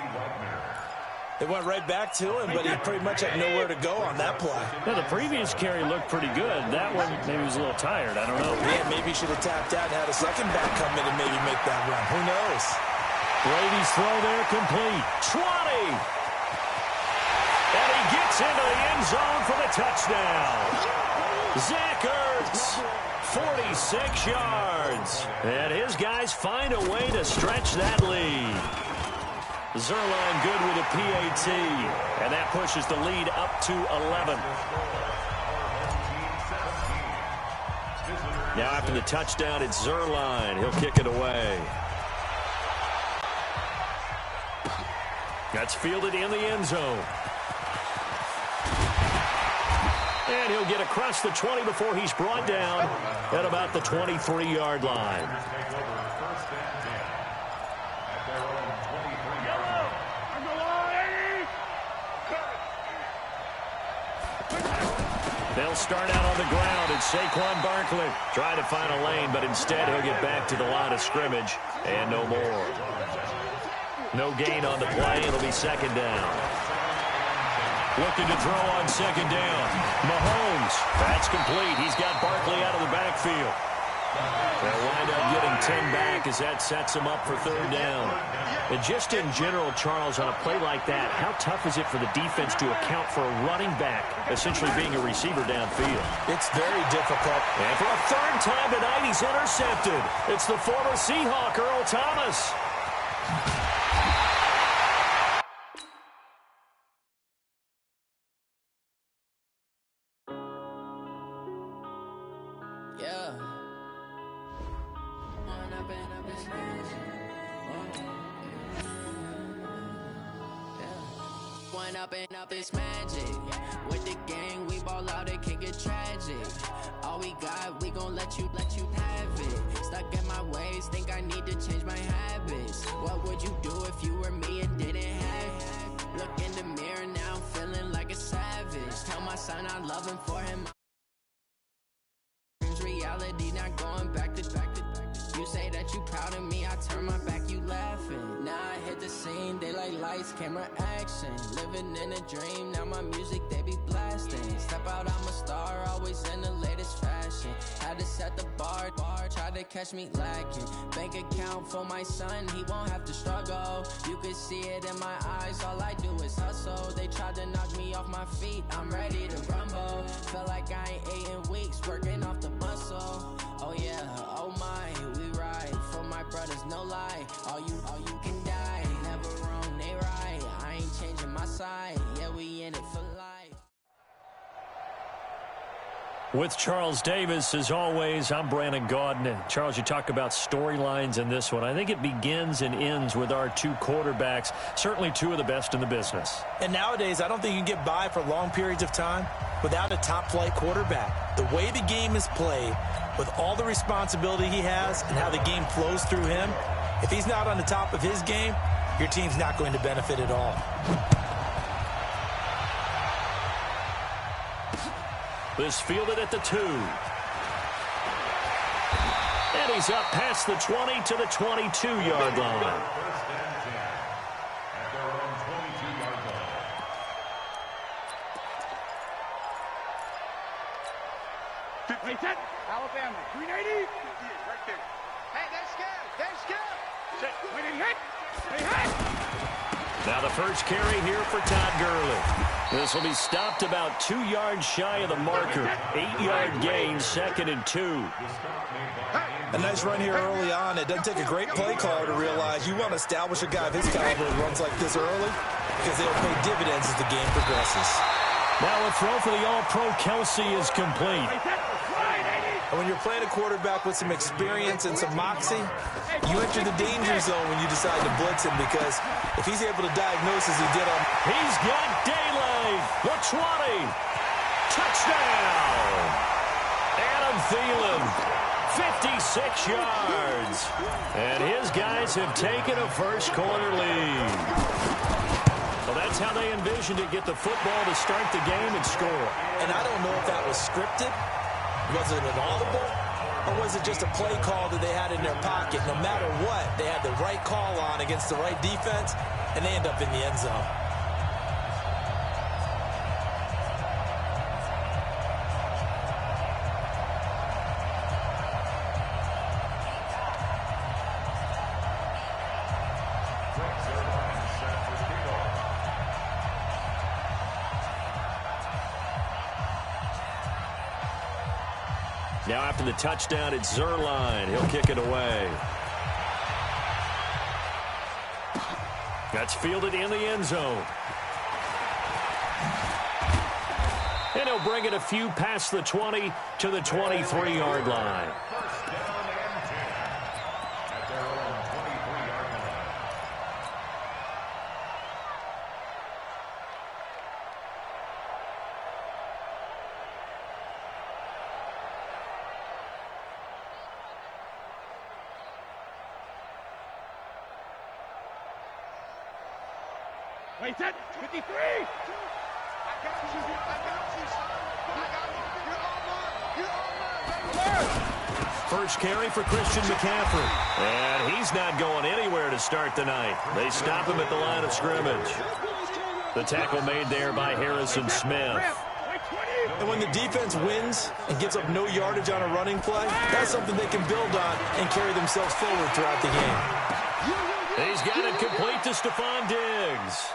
They went right back to him, but he pretty much had nowhere to go on that play.
Well, the previous carry looked pretty good. That one, maybe was a little tired. I don't know.
Yeah, maybe he should have tapped out and had a second back come in and maybe make that run. Who knows?
Brady's throw there complete. 20! And he gets into the end zone for the touchdown. Zach Ertz, 46 yards. And his guys find a way to stretch that lead. Zerline good with a PAT, and that pushes the lead up to 11. Now after the touchdown, it's Zerline. He'll kick it away. That's fielded in the end zone. And he'll get across the 20 before he's brought down at about the 23-yard line. They'll start out on the ground, and Saquon Barkley trying to find a lane, but instead he'll get back to the line of scrimmage, and no more. No gain on the play. It'll be second down. Looking to throw on second down. Mahomes, that's complete. He's got Barkley out of the backfield. They'll wind up getting 10 back as that sets him up for third down. And just in general, Charles, on a play like that, how tough is it for the defense to account for a running back essentially being a receiver downfield?
It's very difficult.
And for a third time tonight, he's intercepted. It's the former Seahawk, Earl Thomas.
Up this magic with the gang, we ball out, it can get tragic. All we got, we gon' let you have it. Stuck in my ways, think I need to change my habits. What would you do if you were me and didn't have it? Look in the mirror now, I'm feeling like a savage. Tell my son I love him for him. Reality not going back to. You say that you proud of me, I turn my back, you laughing. Now I hit the scene, they like lights, camera, action. Living in a dream, now my music, they be blasting. Step out, I'm a star, always in the latest fashion. Had to set the bar, try to catch me lacking. Bank account for my son, he won't have to struggle. You can see it in my eyes, all I do is hustle. They tried to knock me off my feet, I'm ready to rumble. Feel like I ain't ate in weeks, working off the muscle. Oh yeah, oh my, we ride for my brothers, no lie. All you can die, never wrong, they right. I ain't changing my side, yeah, we in it for life.
With Charles Davis, as always, I'm Brandon Gaudin. Charles, you talk about storylines in this one. I think it begins and ends with our two quarterbacks, certainly two of the best in the business.
And nowadays, I don't think you can get by for long periods of time without a top-flight quarterback. The way the game is played, with all the responsibility he has and how the game flows through him, if he's not on the top of his game, your team's not going to benefit at all.
This fielded at the 2. And he's up past the 20 to the 22-yard line.
Alabama, 380. Right there. Hey, they're scared. They're scared. Wait, he hit. He hit.
Now the first carry here for Todd Gurley. This will be stopped about 2 yards shy of the marker. 8-yard gain, 2nd and 2.
A nice run here early on. It doesn't take a great play caller to realize you want to establish a guy of his caliber who runs like this early because they'll pay dividends as the game progresses.
Now a throw for the All-Pro Kelsey is complete.
And when you're playing a quarterback with some experience and some moxie, you enter the danger zone when you decide to blitz him because if he's able to diagnose as he did on...
He's got daylight. The 20. Touchdown. Adam Thielen, 56 yards. And his guys have taken a first-quarter lead. Well, that's how they envisioned it, get the football to start the game and score.
And I don't know if that was scripted. Was it an audible? Or was it just a play call that they had in their pocket? No matter what, they had the right call on against the right defense, and they end up in the end zone.
Now after the touchdown, it's Zerline. He'll kick it away. That's fielded in the end zone. And he'll bring it a few past the 20 to the 23-yard line.
Wait, that 53. I got you. I got you, son. I got you. You're all mine. You're all mine.
First carry for Christian McCaffrey. And he's not going anywhere to start the night. They stop him at the line of scrimmage. The tackle made there by Harrison Smith.
And when the defense wins and gives up no yardage on a running play, that's something they can build on and carry themselves forward throughout the game.
He's got it complete to Stephon Diggs.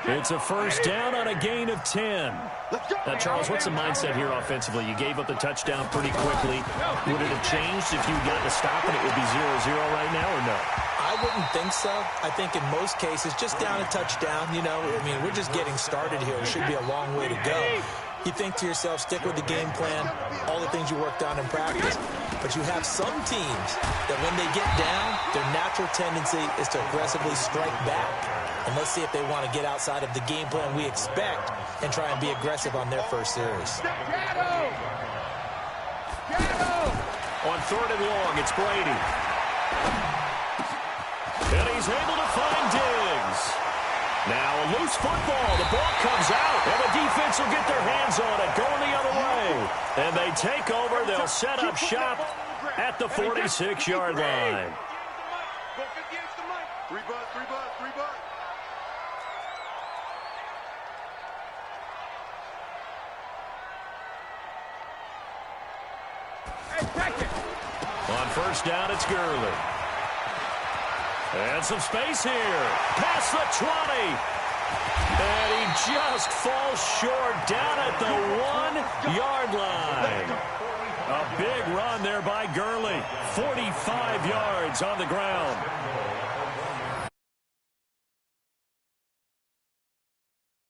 It's a first down on a gain of 10. Now, Charles, what's the mindset here offensively? You gave up the touchdown pretty quickly. Would it have changed if you got to stop and it would be 0-0 right now or no?
I wouldn't think so. I think in most cases, just down a touchdown, you know, I mean, we're just getting started here. It should be a long way to go. You think to yourself, stick with the game plan, all the things you worked on in practice. But you have some teams that when they get down, their natural tendency is to aggressively strike back. And let's see if they want to get outside of the game plan we expect and try and be aggressive on their first series.
On 3rd and long, it's Brady. And he's able to find Diggs. Now a loose football. The ball comes out, and the defense will get their hands on it, going the other way. And they take over. They'll set up shop at the 46-yard line.
Three bucks.
On first down, it's Gurley. And some space here. Past the 20. And he just falls short down at the 1-yard line. A big run there by Gurley. 45 yards on the ground.